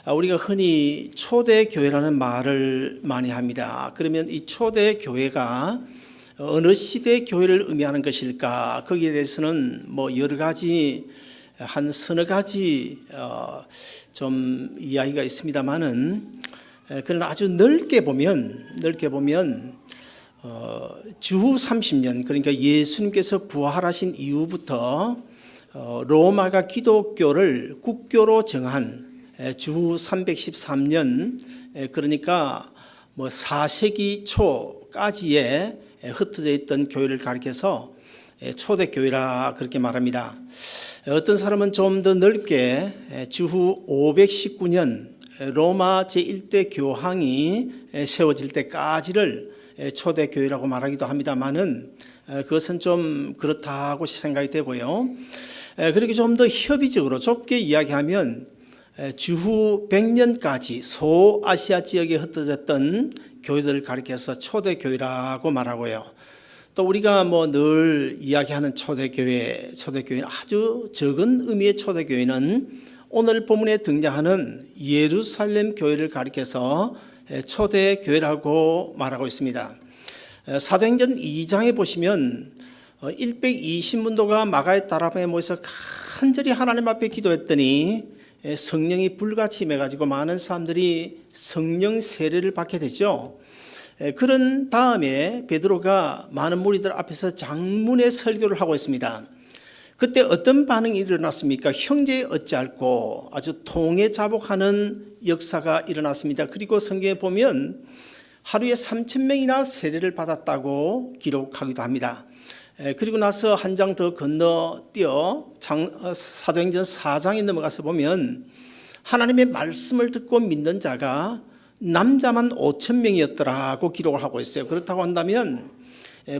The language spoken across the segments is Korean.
우리가 흔히 초대교회라는 말을 많이 합니다. 그러면 이 초대교회가 어느 시대의 교회를 의미하는 것일까? 거기에 대해서는 여러 가지, 한 서너 가지 좀 이야기가 있습니다만은, 그러나 아주 넓게 보면 주후 30년, 그러니까 예수님께서 부활하신 이후부터 로마가 기독교를 국교로 정한 주후 313년, 그러니까 4세기 초까지에 흩어져 있던 교회를 가리켜서 초대교회라 그렇게 말합니다. 어떤 사람은 좀 더 넓게 주후 519년 로마 제1대 교황이 세워질 때까지를 초대교회라고 말하기도 합니다만은 그것은 좀 그렇다고 생각이 되고요. 그렇게 좀 더 협의적으로 좁게 이야기하면 주후 100년까지 소아시아 지역에 흩어졌던 교회들을 가리켜서 초대교회라고 말하고요. 또 우리가 늘 이야기하는 초대교회는 아주 적은 의미의 초대교회는 오늘 본문에 등장하는 예루살렘 교회를 가리켜서 초대교회라고 말하고 있습니다. 사도행전 2장에 보시면 120문도가 마가의 다락방에 모여서 간절히 하나님 앞에 기도했더니 성령이 불같이 임해가지고 많은 사람들이 성령 세례를 받게 되죠. 그런 다음에 베드로가 많은 무리들 앞에서 장문의 설교를 하고 있습니다. 그때 어떤 반응이 일어났습니까? 형제 어찌할꼬 아주 통해자복하는 역사가 일어났습니다. 그리고 성경에 보면 하루에 3,000명이나 세례를 받았다고 기록하기도 합니다. 그리고 나서 한 장 더 건너뛰어 사도행전 4장에 넘어가서 보면 하나님의 말씀을 듣고 믿는 자가 남자만 5,000명이었더라고 기록을 하고 있어요. 그렇다고 한다면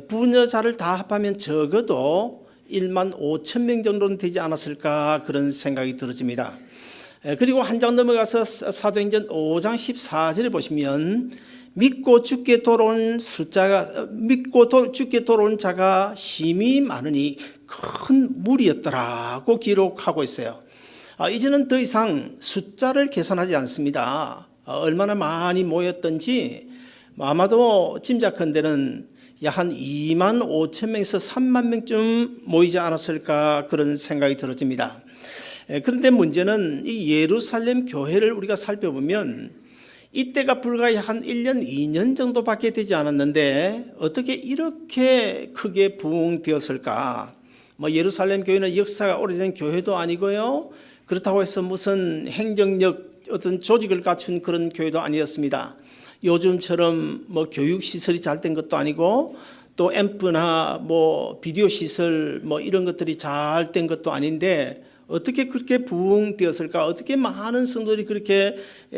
부녀자를 다 합하면 적어도 15,000명 정도는 되지 않았을까 그런 생각이 들어집니다. 그리고 한 장 넘어가서 사도행전 5장 14절에 보시면 믿고 죽게 돌아온 자가 심히 많으니 큰 무리였더라고 기록하고 있어요. 이제는 더 이상 숫자를 계산하지 않습니다. 얼마나 많이 모였던지 아마도 짐작컨대는 약 한 2만 5천 명에서 3만 명쯤 모이지 않았을까 그런 생각이 들어집니다. 그런데 문제는 이 예루살렘 교회를 우리가 살펴보면 이때가 불과 한 1년, 2년 정도밖에 되지 않았는데 어떻게 이렇게 크게 부흥되었을까? 예루살렘 교회는 역사가 오래된 교회도 아니고요. 그렇다고 해서 무슨 행정력 어떤 조직을 갖춘 그런 교회도 아니었습니다. 요즘처럼 교육시설이 잘 된 것도 아니고 또 앰프나 비디오 시설 이런 것들이 잘 된 것도 아닌데 어떻게 그렇게 부흥되었을까? 어떻게 많은 성도들이 그렇게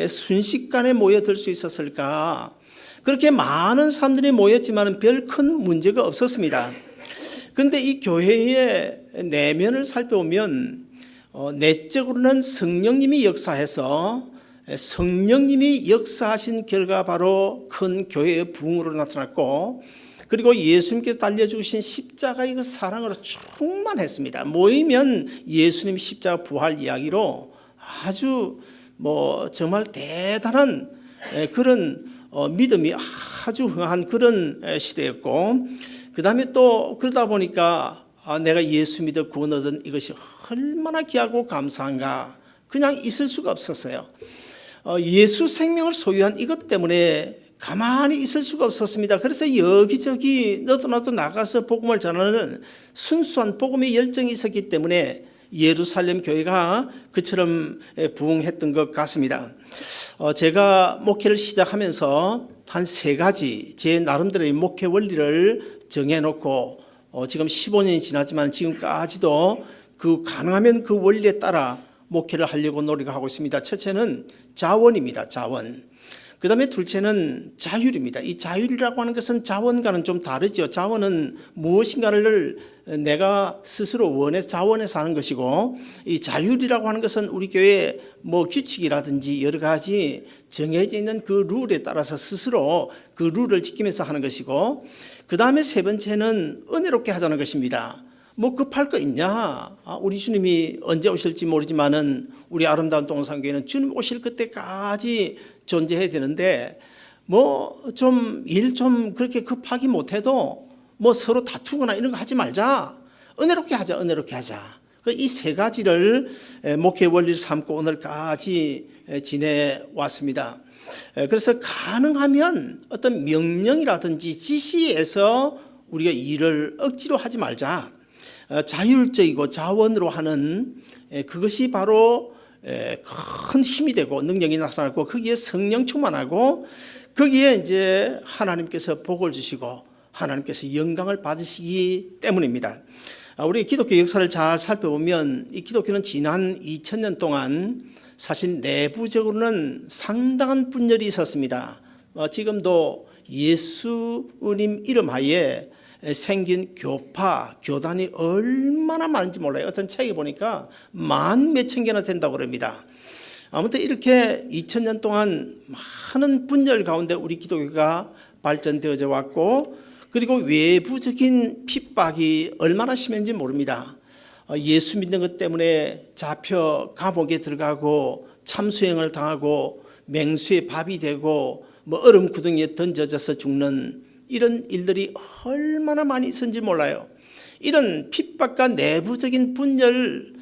순식간에 모여들 수 있었을까? 그렇게 많은 사람들이 모였지만 별 큰 문제가 없었습니다. 그런데 이 교회의 내면을 살펴보면 내적으로는 성령님이 역사해서 성령님이 역사하신 결과 바로 큰 교회의 부흥으로 나타났고 그리고 예수님께서 달려주신 십자가의 그 사랑으로 충만했습니다. 모이면 예수님 십자가 부활 이야기로 아주 정말 대단한 그런 믿음이 아주 흥한 그런 시대였고 그 다음에 또 그러다 보니까 내가 예수 믿어 구원 얻은 이것이 얼마나 귀하고 감사한가 그냥 있을 수가 없었어요. 예수 생명을 소유한 이것 때문에 가만히 있을 수가 없었습니다. 그래서 여기저기 너도 나도 나가서 복음을 전하는 순수한 복음의 열정이 있었기 때문에 예루살렘 교회가 그처럼 부흥했던 것 같습니다. 제가 목회를 시작하면서 한 3가지 제 나름대로의 목회 원리를 정해놓고 지금 15년이 지났지만 지금까지도 가능하면 그 원리에 따라 목회를 하려고 노력하고 있습니다. 첫째는 자원입니다. 자원. 그 다음에 둘째는 자율입니다. 이 자율이라고 하는 것은 자원과는 좀 다르죠. 자원은 무엇인가를 내가 스스로 원해서 자원해서 하는 것이고 이 자율이라고 하는 것은 우리 교회 규칙이라든지 여러 가지 정해져 있는 그 룰에 따라서 스스로 그 룰을 지키면서 하는 것이고 그 다음에 세 번째는 은혜롭게 하자는 것입니다. 뭐 급할 거 있냐? 우리 주님이 언제 오실지 모르지만은 우리 아름다운 동산교회는 주님 오실 그때까지 존재해야 되는데 뭐 좀 일 좀 그렇게 급하게 못해도 뭐 서로 다투거나 이런 거 하지 말자. 은혜롭게 하자. 은혜롭게 하자. 이 세 가지를 목회 원리를 삼고 오늘까지 지내왔습니다. 그래서 가능하면 어떤 명령이라든지 지시에서 우리가 일을 억지로 하지 말자. 자율적이고 자원으로 하는 그것이 바로 큰 힘이 되고 능력이 나타나고 거기에 성령 충만하고 거기에 이제 하나님께서 복을 주시고 하나님께서 영광을 받으시기 때문입니다. 우리 기독교 역사를 잘 살펴보면 이 기독교는 지난 2000년 동안 사실 내부적으로는 상당한 분열이 있었습니다. 지금도 예수님 이름하에 생긴 교파, 교단이 얼마나 많은지 몰라요. 어떤 책에 보니까 10,000몇 개나 된다고 그럽니다. 아무튼 이렇게 2000년 동안 많은 분열 가운데 우리 기독교가 발전되어져 왔고 그리고 외부적인 핍박이 얼마나 심한지 모릅니다. 예수 믿는 것 때문에 잡혀 감옥에 들어가고 참수형을 당하고 맹수의 밥이 되고 뭐 얼음 구덩이에 던져져서 죽는 이런 일들이 얼마나 많이 있었는지 몰라요. 이런 핍박과 내부적인 분열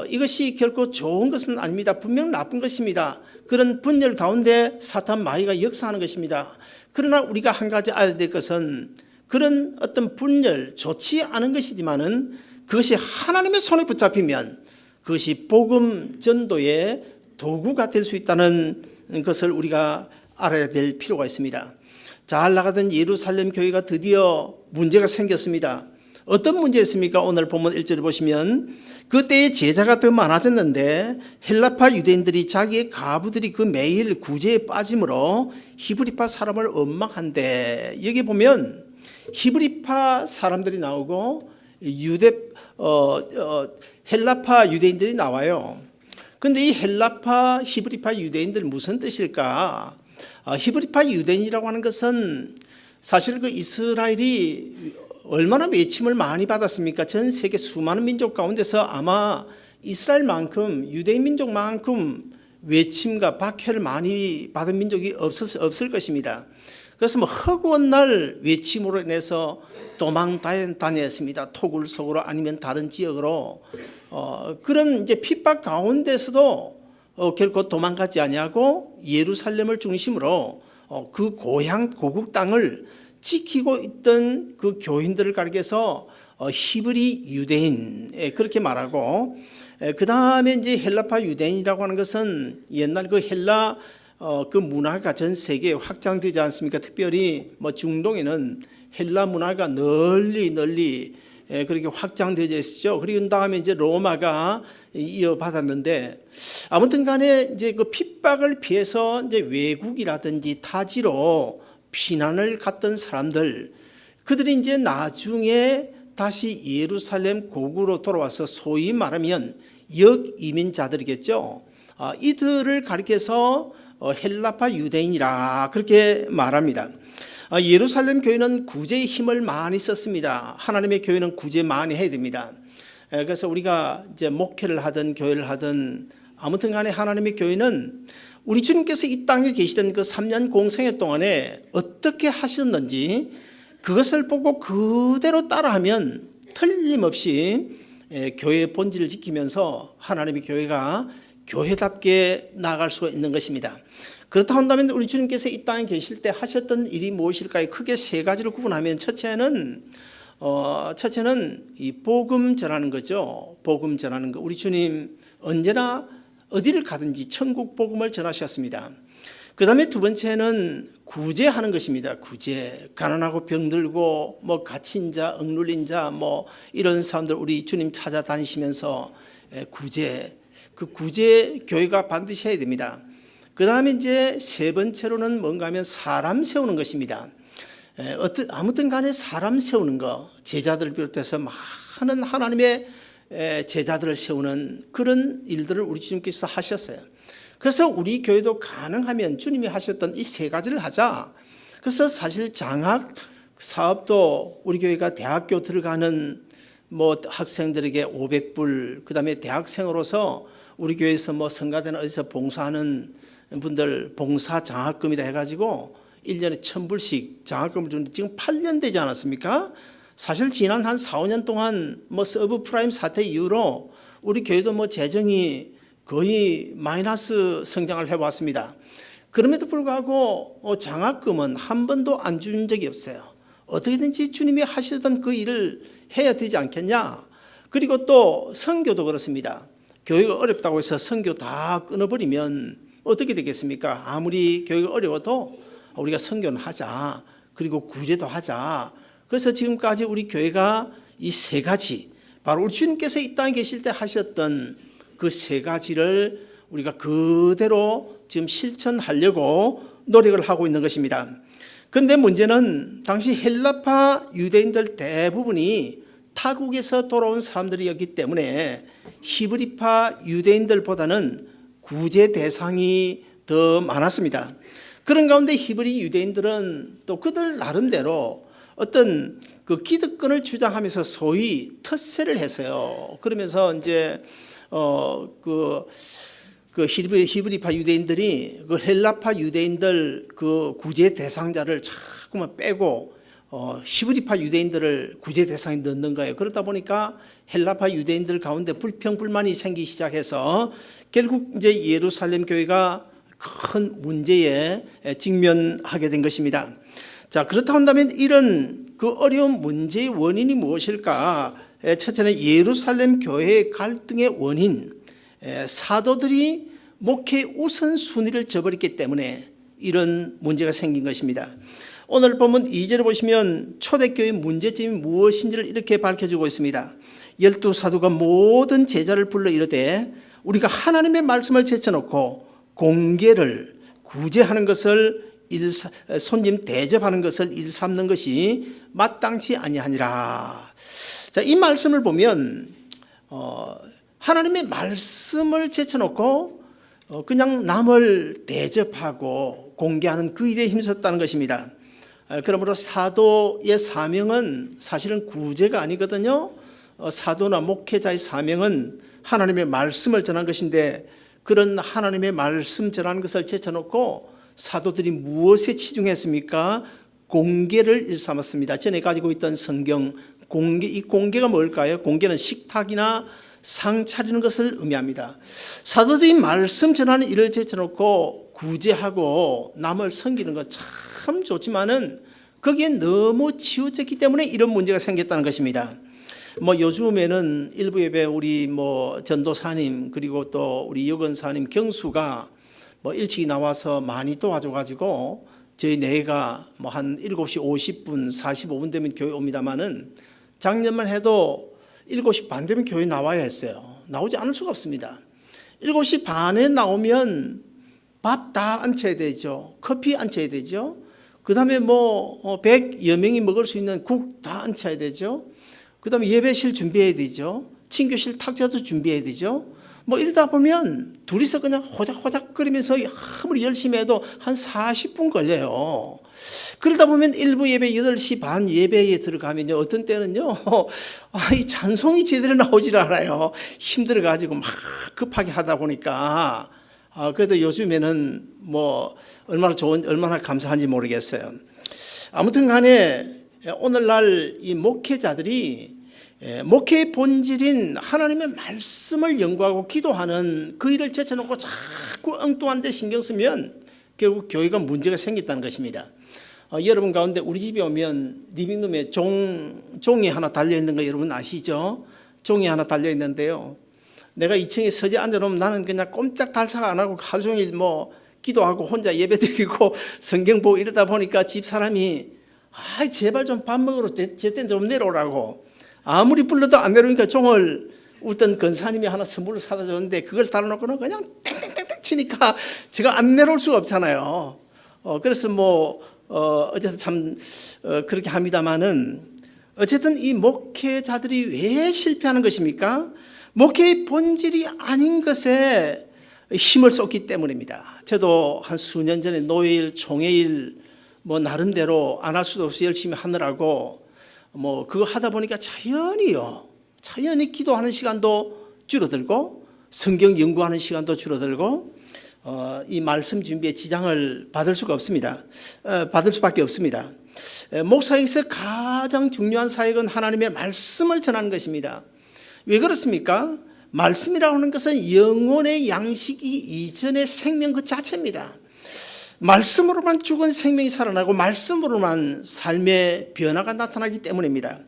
이것이 결코 좋은 것은 아닙니다. 분명 나쁜 것입니다. 그런 분열 가운데 사탄 마귀가 역사하는 것입니다. 그러나 우리가 한 가지 알아야 될 것은 그런 어떤 분열 좋지 않은 것이지만은 그것이 하나님의 손에 붙잡히면 그것이 복음 전도의 도구가 될 수 있다는 것을 우리가 알아야 될 필요가 있습니다. 잘 나가던 예루살렘 교회가 드디어 문제가 생겼습니다. 어떤 문제였습니까? 오늘 본문 1절을 보시면 그때의 제자가 더 많아졌는데 헬라파 유대인들이 자기의 가부들이 그 매일 구제에 빠짐으로 히브리파 사람을 원망한대. 여기 보면 히브리파 사람들이 나오고 헬라파 유대인들이 나와요. 그런데 이 헬라파 히브리파 유대인들 무슨 뜻일까? 히브리파 유대인이라고 하는 것은 사실 그 이스라엘이 얼마나 외침을 많이 받았습니까? 전 세계 수많은 민족 가운데서 아마 이스라엘만큼 유대인 민족만큼 외침과 박해를 많이 받은 민족이 없을 것입니다. 그래서 뭐 허구한 날 외침으로 인해서 도망 다녔습니다. 토굴 속으로 아니면 다른 지역으로 그런 이제 핍박 가운데서도 결코 도망가지 아니하고 예루살렘을 중심으로 그 고향 고국 땅을 지키고 있던 그 교인들을 가리켜서 히브리 유대인 그렇게 말하고 그 다음에 이제 헬라파 유대인이라고 하는 것은 옛날 그 헬라 그 문화가 전 세계에 확장되지 않습니까? 특별히 뭐 중동에는 헬라 문화가 널리 그렇게 확장되어 있었죠. 그리고 다음에 이제 로마가 이어받았는데 아무튼 간에 이제 그 핍박을 피해서 이제 외국이라든지 타지로 피난을 갔던 사람들 그들이 이제 나중에 다시 예루살렘 고국으로 돌아와서 소위 말하면 역이민자들이겠죠. 이들을 가리켜서 헬라파 유대인이라 그렇게 말합니다. 예루살렘 교회는 구제의 힘을 많이 썼습니다. 하나님의 교회는 구제 많이 해야 됩니다. 그래서 우리가 이제 목회를 하든 교회를 하든 아무튼 간에 하나님의 교회는 우리 주님께서 이 땅에 계시던 그 3년 공생애 동안에 어떻게 하셨는지 그것을 보고 그대로 따라하면 틀림없이 교회의 본질을 지키면서 하나님의 교회가 교회답게 나아갈 수가 있는 것입니다. 그렇다 한다면 우리 주님께서 이 땅에 계실 때 하셨던 일이 무엇일까요? 크게 세 가지로 구분하면 첫째는 이 복음 전하는 거죠. 복음 전하는 거. 우리 주님 언제나 어디를 가든지 천국 복음을 전하셨습니다. 그 다음에 두 번째는 구제하는 것입니다. 구제. 가난하고 병들고 뭐 갇힌 자, 억눌린 자 뭐 이런 사람들 우리 주님 찾아다니시면서 구제. 그 구제 교회가 반드시 해야 됩니다. 그 다음에 이제 세 번째로는 뭔가 하면 사람 세우는 것입니다. 아무튼 간에 사람 세우는 거, 제자들을 비롯해서 많은 하나님의 제자들을 세우는 그런 일들을 우리 주님께서 하셨어요. 그래서 우리 교회도 가능하면 주님이 하셨던 이 세 가지를 하자. 그래서 사실 장학 사업도 우리 교회가 대학교 들어가는 뭐 학생들에게 500불, 그다음에 대학생으로서 우리 교회에서 뭐 성가대나 어디서 봉사하는 분들 봉사 장학금이라 해가지고 1년에 1,000불씩 장학금을 주는데 지금 8년 되지 않았습니까? 사실 지난 한 4, 5년 동안 뭐 서브프라임 사태 이후로 우리 교회도 뭐 재정이 거의 마이너스 성장을 해왔습니다. 그럼에도 불구하고 장학금은 한 번도 안 준 적이 없어요. 어떻게든지 주님이 하시던 그 일을 해야 되지 않겠냐. 그리고 또 선교도 그렇습니다. 교회가 어렵다고 해서 선교 다 끊어버리면 어떻게 되겠습니까? 아무리 교회가 어려워도 우리가 선교는 하자. 그리고 구제도 하자. 그래서 지금까지 우리 교회가 이 세 가지, 바로 우리 주님께서 이 땅에 계실 때 하셨던 그 세 가지를 우리가 그대로 지금 실천하려고 노력을 하고 있는 것입니다. 그런데 문제는 당시 헬라파 유대인들 대부분이 타국에서 돌아온 사람들이었기 때문에 히브리파 유대인들보다는 구제 대상이 더 많았습니다. 그런 가운데 히브리 유대인들은 또 그들 나름대로 어떤 그 기득권을 주장하면서 소위 텃세를 했어요. 그러면서 이제 그 히브리파 유대인들이 그 헬라파 유대인들 그 구제 대상자를 자꾸만 빼고 히브리파 유대인들을 구제 대상에 넣는 거예요. 그러다 보니까 헬라파 유대인들 가운데 불평불만이 생기기 시작해서 결국 이제 예루살렘 교회가 큰 문제에 직면하게 된 것입니다. 자, 그렇다 한다면 이런 그 어려운 문제의 원인이 무엇일까? 첫째는 예루살렘 교회의 갈등의 원인, 사도들이 목회 우선순위를 저버렸기 때문에 이런 문제가 생긴 것입니다. 오늘 본문 2절을 보시면 초대교회의 문제점이 무엇인지를 이렇게 밝혀주고 있습니다. 12사도가 모든 제자를 불러 이르되 우리가 하나님의 말씀을 제쳐놓고 공개를 구제하는 것을 손님 대접하는 것을 일삼는 것이 마땅치 아니하니라. 자, 이 말씀을 보면 하나님의 말씀을 제쳐놓고 그냥 남을 대접하고 공개하는 그 일에 힘썼다는 것입니다. 그러므로 사도의 사명은 사실은 구제가 아니거든요. 사도나 목회자의 사명은 하나님의 말씀을 전하는 것인데 그런 하나님의 말씀 전하는 것을 제쳐놓고 사도들이 무엇에 치중했습니까? 공개를 일삼았습니다. 전에 가지고 있던 성경 공개, 이 공개가 뭘까요? 공개는 식탁이나 상 차리는 것을 의미합니다. 사도들이 말씀 전하는 일을 제쳐놓고 구제하고 남을 섬기는 것 참 좋지만은 거기에 너무 치우쳤기 때문에 이런 문제가 생겼다는 것입니다. 뭐 요즘에는 일부 예배 우리 뭐 전도사님 그리고 또 우리 여건사님 경수가 뭐 일찍 나와서 많이 도와줘가지고 저희 내가 뭐 한 7시 50분 45분 되면 교회 옵니다만은 작년만 해도 7시 반 되면 교회 나와야 했어요. 나오지 않을 수가 없습니다. 7시 반에 나오면 밥 다 앉혀야 되죠. 커피 앉혀야 되죠. 그 다음에 뭐 100여 명이 먹을 수 있는 국 다 앉혀야 되죠. 그 다음에 예배실 준비해야 되죠. 친교실 탁자도 준비해야 되죠. 뭐 이러다 보면 둘이서 그냥 호작호작거리면서 아무리 열심히 해도 한 40분 걸려요. 그러다 보면 일부 예배 8시 반 예배에 들어가면요. 어떤 때는요. 이 찬송이 제대로 나오질 않아요. 힘들어가지고 막 급하게 하다 보니까. 그래도 요즘에는 뭐 얼마나 감사한지 모르겠어요. 아무튼 간에 오늘날 이 목회자들이 목회의 본질인 하나님의 말씀을 연구하고 기도하는 그 일을 제쳐놓고 자꾸 엉뚱한 데 신경 쓰면 결국 교회가 문제가 생겼다는 것입니다. 여러분 가운데 우리 집에 오면 리빙룸에 종이 하나 달려있는 거 여러분 아시죠? 종이 하나 달려있는데요. 내가 2층에 서재 앉아놓으면 나는 그냥 꼼짝 달싹 안 하고 하루 종일 뭐 기도하고 혼자 예배 드리고 성경 보고 이러다 보니까 집사람이 제발 좀 밥 먹으러 제때 좀 내려오라고 아무리 불러도 안 내려오니까 종을 어떤 권사님이 하나 선물을 사다 줬는데 그걸 달아놓고는 그냥 땡땡땡땡 치니까 제가 안 내려올 수가 없잖아요. 그래서 뭐 어쨌든 참 그렇게 합니다마는 어쨌든 이 목회자들이 왜 실패하는 것입니까? 목회의 본질이 아닌 것에 힘을 쏟기 때문입니다. 저도 한 수년 전에 노예일, 총회일 뭐 나름대로 안 할 수도 없이 열심히 하느라고 뭐 그거 하다 보니까 자연히요. 자연히 기도하는 시간도 줄어들고 성경 연구하는 시간도 줄어들고 이 말씀 준비에 지장을 받을 수가 없습니다. 받을 수밖에 없습니다. 목사에게서 가장 중요한 사역은 하나님의 말씀을 전하는 것입니다. 왜 그렇습니까? 말씀이라고 하는 것은 영혼의 양식이 이전의 생명 그 자체입니다. 말씀으로만 죽은 생명이 살아나고 말씀으로만 삶의 변화가 나타나기 때문입니다.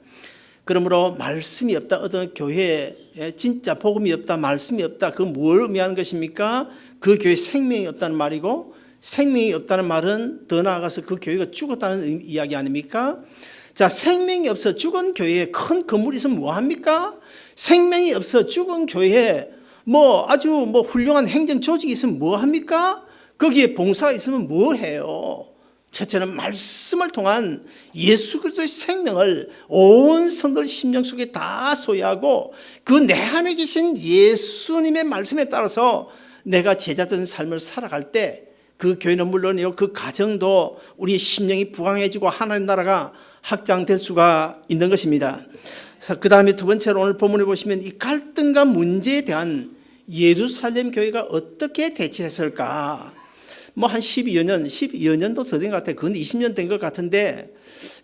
그러므로 말씀이 없다, 어떤 교회에 진짜 복음이 없다, 말씀이 없다, 그 뭘 의미하는 것입니까? 그 교회에 생명이 없다는 말이고, 생명이 없다는 말은 더 나아가서 그 교회가 죽었다는 이야기 아닙니까? 자, 생명이 없어 죽은 교회에 큰 건물이 있으면 뭐합니까? 생명이 없어 죽은 교회에 아주 훌륭한 행정 조직이 있으면 뭐합니까? 거기에 봉사가 있으면 뭐해요? 첫째는 말씀을 통한 예수 그리스도의 생명을 온 성도의 심령 속에 다 소유하고 그 내 안에 계신 예수님의 말씀에 따라서 내가 제자된 삶을 살아갈 때 그 교회는 물론이요, 그 가정도 우리의 심령이 부강해지고 하나님 나라가 확장될 수가 있는 것입니다. 그 다음에 두 번째로 오늘 본문에 보시면 이 갈등과 문제에 대한 예루살렘 교회가 어떻게 대처했을까? 한 12여 년도 더 된 것 같아요. 그건 20년 된 것 같은데,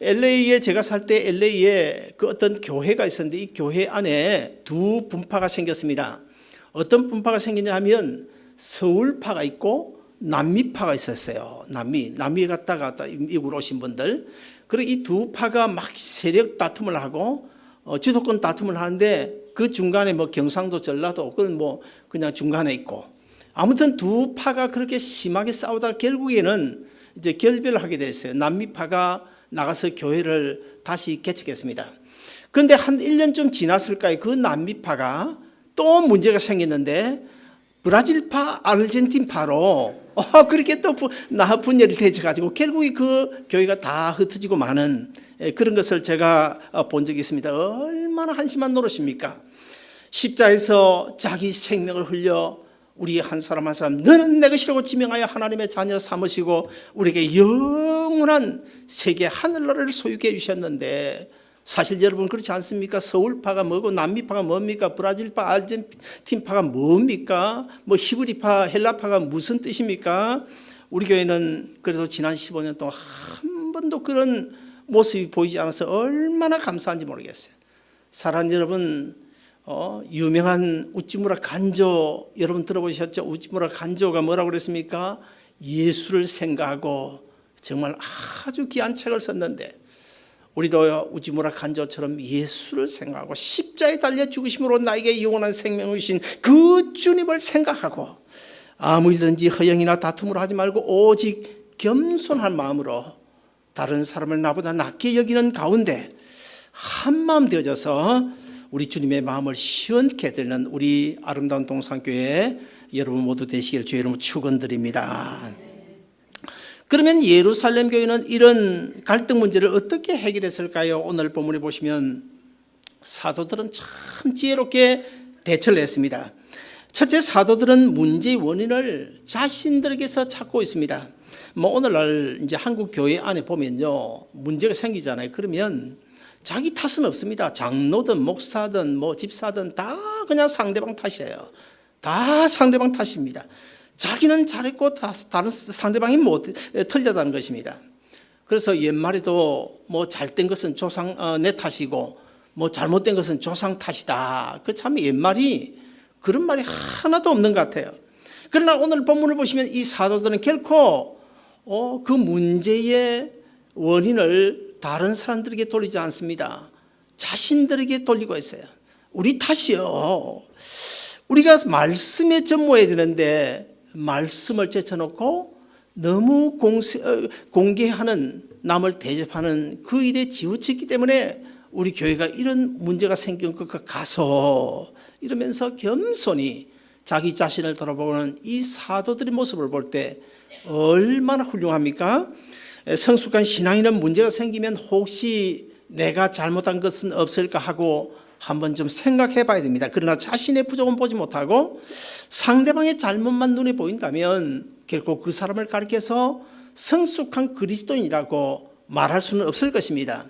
LA에 제가 살 때 LA에 그 어떤 교회가 있었는데 이 교회 안에 두 분파가 생겼습니다. 어떤 분파가 생기냐 하면 서울파가 있고 남미파가 있었어요. 남미에 갔다가 미국으로 오신 분들. 그리고 이 두 파가 막 세력 다툼을 하고 주도권 다툼을 하는데 그 중간에 경상도 전라도 그건 그냥 중간에 있고, 아무튼 두 파가 그렇게 심하게 싸우다가 결국에는 이제 결별을 하게 됐어요. 남미파가 나가서 교회를 다시 개척했습니다. 그런데 한 1년쯤 지났을까요? 그 남미파가 또 문제가 생겼는데 브라질파, 아르헨틴파로 그렇게 또 분열이 되어가지고 결국에 그 교회가 다 흩어지고 마는 그런 것을 제가 본 적이 있습니다. 얼마나 한심한 노릇입니까? 십자에서 자기 생명을 흘려 우리 한 사람 한 사람 너는 내 것이라고 지명하여 하나님의 자녀 삼으시고 우리에게 영원한 세계 하늘나라를 소유케 해주셨는데, 사실 여러분 그렇지 않습니까? 서울파가 뭐고 남미파가 뭡니까? 브라질파, 아르헨틴파가 뭡니까? 히브리파, 헬라파가 무슨 뜻입니까? 우리 교회는 그래도 지난 15년 동안 한 번도 그런 모습이 보이지 않아서 얼마나 감사한지 모르겠어요. 사랑하는 여러분, 유명한 우찌무라 간조 여러분 들어보셨죠? 우찌무라 간조가 뭐라고 그랬습니까? 예수를 생각하고 정말 아주 귀한 책을 썼는데, 우리도 우찌무라 간조처럼 예수를 생각하고 십자에 달려 죽으심으로 나에게 영원한 생명을 주신 그 주님을 생각하고 아무 일든지 허영이나 다툼으로 하지 말고 오직 겸손한 마음으로 다른 사람을 나보다 낮게 여기는 가운데 한마음 되어져서 우리 주님의 마음을 시원케 되는 우리 아름다운 동산교회 여러분 모두 되시기를 주의 이름으로 축원드립니다. 그러면 예루살렘 교회는 이런 갈등 문제를 어떻게 해결했을까요? 오늘 본문에 보시면 사도들은 참 지혜롭게 대처를 했습니다. 첫째, 사도들은 문제의 원인을 자신들에게서 찾고 있습니다. 오늘날 이제 한국 교회 안에 보면요, 문제가 생기잖아요. 그러면 자기 탓은 없습니다. 장로든 목사든 집사든 다 그냥 상대방 탓이에요. 다 상대방 탓입니다. 자기는 잘했고 다른 상대방이 틀렸다는 것입니다. 그래서 옛말에도 잘된 것은 조상 내 탓이고 잘못된 것은 조상 탓이다. 그 참 옛말이 그런 말이 하나도 없는 것 같아요. 그러나 오늘 본문을 보시면 이 사도들은 결코 그 문제의 원인을 다른 사람들에게 돌리지 않습니다. 자신들에게 돌리고 있어요. 우리 탓이요. 우리가 말씀에 전무해야 되는데 말씀을 제쳐놓고 너무 공개하는, 남을 대접하는 그 일에 지우쳤기 때문에 우리 교회가 이런 문제가 생긴 것 같아서, 이러면서 겸손히 자기 자신을 돌아보는 이 사도들의 모습을 볼 때 얼마나 훌륭합니까? 성숙한 신앙인은 문제가 생기면 혹시 내가 잘못한 것은 없을까 하고 한번 좀 생각해 봐야 됩니다. 그러나 자신의 부족은 보지 못하고 상대방의 잘못만 눈에 보인다면 결코 그 사람을 가리켜서 성숙한 그리스도인이라고 말할 수는 없을 것입니다.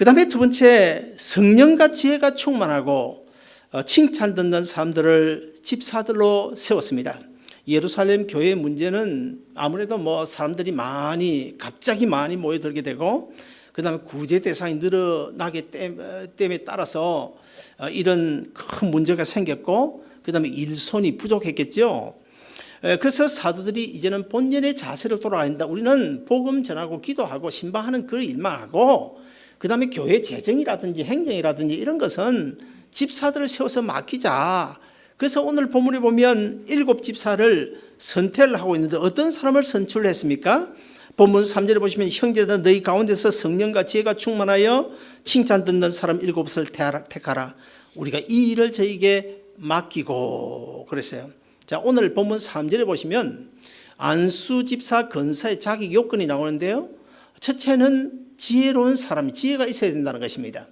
그 다음에 두 번째, 성령과 지혜가 충만하고 칭찬 듣는 사람들을 집사들로 세웠습니다. 예루살렘 교회의 문제는 아무래도 사람들이 갑자기 많이 모여들게 되고, 그 다음에 구제 대상이 늘어나기 때문에 따라서 이런 큰 문제가 생겼고, 그 다음에 일손이 부족했겠죠. 그래서 사도들이 이제는 본연의 자세로 돌아가야 한다. 우리는 복음 전하고 기도하고 신방하는 그 일만 하고, 그 다음에 교회 재정이라든지 행정이라든지 이런 것은 집사들을 세워서 맡기자. 그래서 오늘 본문에 보면 7 집사를 선택을 하고 있는데 어떤 사람을 선출했습니까? 본문 3절에 보시면 형제들 너희 가운데서 성령과 지혜가 충만하여 칭찬 듣는 사람 7을 택하라. 우리가 이 일을 저에게 맡기고 그랬어요. 자, 오늘 본문 3절에 보시면 안수 집사 권사의 자격 요건이 나오는데요. 첫째는 지혜로운 사람, 지혜가 있어야 된다는 것입니다.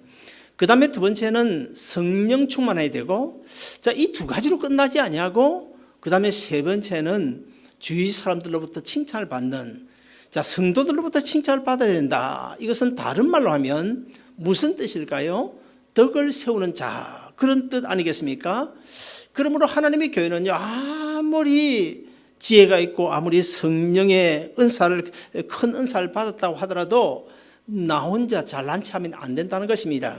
그 다음에 두 번째는 성령 충만해야 되고, 자, 이 두 가지로 끝나지 아니하고, 그 다음에 세 번째는 주위 사람들로부터 칭찬을 받는, 자, 성도들로부터 칭찬을 받아야 된다. 이것은 다른 말로 하면 무슨 뜻일까요? 덕을 세우는 자, 그런 뜻 아니겠습니까? 그러므로 하나님의 교회는요, 아무리 지혜가 있고 아무리 성령의 큰 은사를 받았다고 하더라도 나 혼자 잘난 체 하면 안 된다는 것입니다.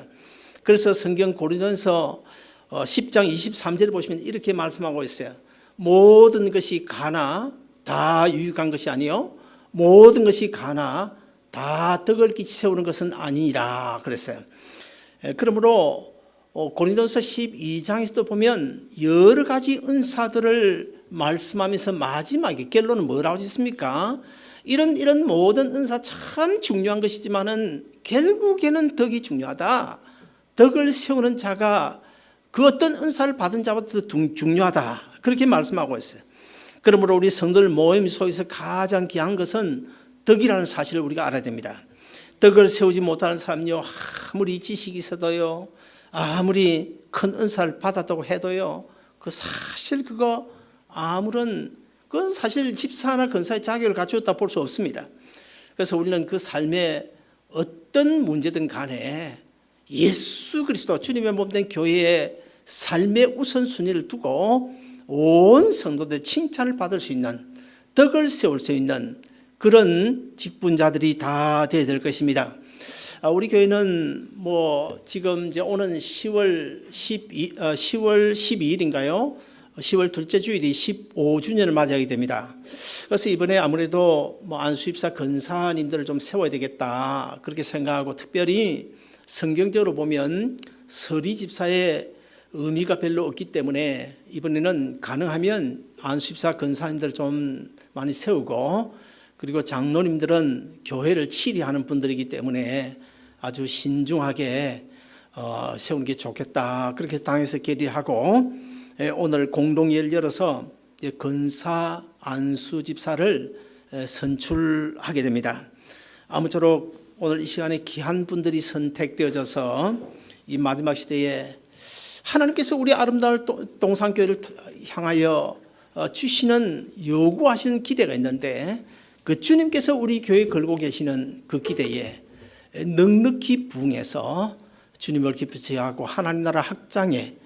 그래서 성경 고린도전서 10장 23절을 보시면 이렇게 말씀하고 있어요. 모든 것이 가나 다 유익한 것이 아니요 모든 것이 가나 다 덕을 끼치 세우는 것은 아니라 그랬어요. 그러므로 고린도전서 12장에서도 보면 여러 가지 은사들을 말씀하면서 마지막에 결론은 뭐라고 했습니까? 이런 모든 은사 참 중요한 것이지만은 결국에는 덕이 중요하다. 덕을 세우는 자가 그 어떤 은사를 받은 자보다 더 중요하다. 그렇게 말씀하고 있어요. 그러므로 우리 성도들 모임 속에서 가장 귀한 것은 덕이라는 사실을 우리가 알아야 됩니다. 덕을 세우지 못하는 사람요, 아무리 지식이 있어도요, 아무리 큰 은사를 받았다고 해도요, 그건 사실 집사나 권사의 자격을 갖추었다 볼 수 없습니다. 그래서 우리는 그 삶에 어떤 문제든 간에 예수 그리스도 주님의 몸된 교회의 삶의 우선순위를 두고 온 성도들의 칭찬을 받을 수 있는, 덕을 세울 수 있는 그런 직분자들이 다 되어야 될 것입니다. 우리 교회는 지금 이제 오는 10월 12일인가요? 10월 둘째 주일이 15주년을 맞이하게 됩니다. 그래서 이번에 아무래도 안수집사 권사님들을 좀 세워야 되겠다 그렇게 생각하고, 특별히 성경적으로 보면 서리 집사의 의미가 별로 없기 때문에 이번에는 가능하면 안수집사 권사님들 좀 많이 세우고, 그리고 장로님들은 교회를 치리하는 분들이기 때문에 아주 신중하게 세우는 게 좋겠다 그렇게 당에서 결의하고, 오늘 공동회의를 열어서 권사 안수 집사를 선출하게 됩니다. 아무쪼록 오늘 이 시간에 귀한 분들이 선택되어져서 이 마지막 시대에 하나님께서 우리 아름다운 동산교회를 향하여 주시는 요구하시는 기대가 있는데, 그 주님께서 우리 교회에 걸고 계시는 그 기대에 넉넉히 부응해서 주님을 기쁘게 하고 하나님 나라 확장에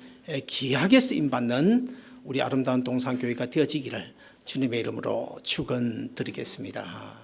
귀하게 쓰임받는 우리 아름다운 동산교회가 되어지기를 주님의 이름으로 축원드리겠습니다.